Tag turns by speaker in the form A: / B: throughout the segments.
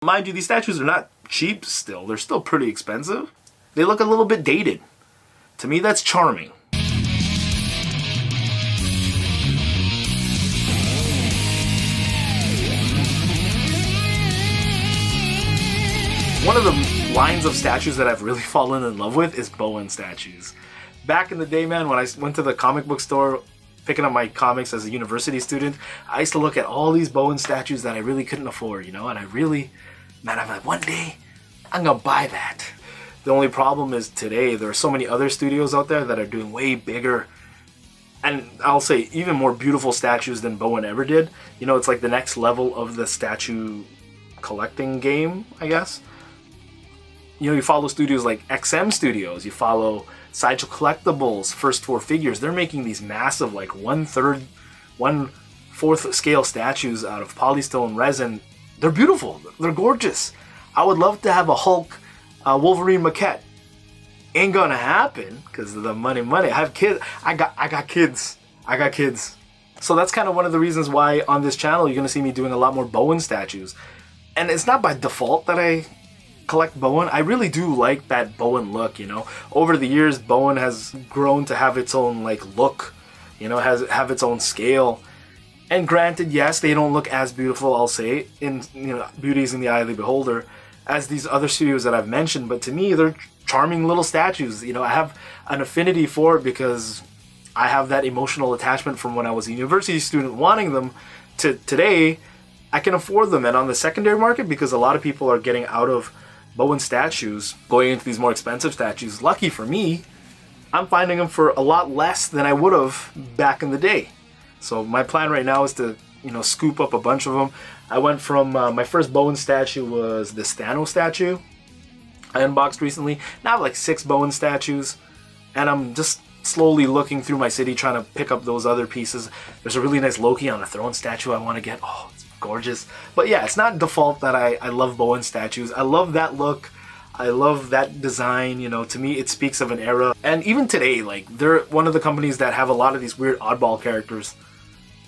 A: Mind you, these statues are not cheap still. They're still pretty expensive. They look a little bit dated. To me, that's charming. One of the lines of statues that I've really fallen in love with is Bowen statues. Back in the day, man, when I went to the comic book store picking up my comics as a university student, I used to look at all these Bowen statues that I really couldn't afford, you know, and I'm like, one day, I'm gonna buy that. The only problem is today, there are so many other studios out there that are doing way bigger, and I'll say even more beautiful statues than Bowen ever did. You know, it's like the next level of the statue collecting game, I guess. You know, you follow studios like XM Studios, you follow Sideshow Collectibles, First Four Figures. They're making these massive, like 1/4 scale statues out of polystone resin. They're beautiful. They're gorgeous. I would love to have a Hulk Wolverine maquette. Ain't gonna happen because of the money. I have kids. I got kids. So that's kind of one of the reasons why on this channel you're gonna see me doing a lot more Bowen statues. And it's not by default that I collect Bowen. I really do like that Bowen look, you know. Over the years, Bowen has grown to have its own like look, you know, have its own scale. And granted, yes, they don't look as beautiful, I'll say, in, you know, beauty's in the eye of the beholder, as these other studios that I've mentioned, but to me, they're charming little statues. You know, I have an affinity for it because I have that emotional attachment from when I was a university student wanting them to today. I can afford them, and on the secondary market, because a lot of people are getting out of Bowen statues, going into these more expensive statues. Lucky for me, I'm finding them for a lot less than I would have back in the day. So my plan right now is to, you know, scoop up a bunch of them. I went from, my first Bowen statue was the Stano statue I unboxed recently. Now I have like 6 Bowen statues, and I'm just slowly looking through my city trying to pick up those other pieces. There's a really nice Loki on a throne statue I want to get. Oh, it's gorgeous. But yeah, it's not default that I love Bowen statues. I love that look. I love that design. You know, to me it speaks of an era. And even today, like, they're one of the companies that have a lot of these weird oddball characters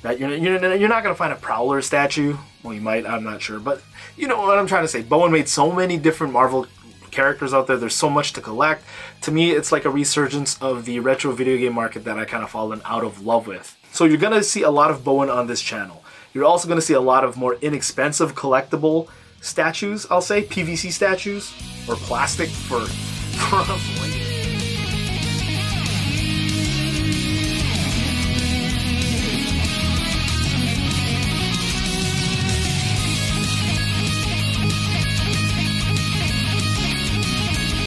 A: that you're not going to find a Prowler statue. Well, you might, I'm not sure. But you know what I'm trying to say. Bowen made so many different Marvel characters out there. There's so much to collect. To me, it's like a resurgence of the retro video game market that I kind of fallen out of love with. So you're going to see a lot of Bowen on this channel. You're also going to see a lot of more inexpensive collectible statues, I'll say, PVC statues, or plastic for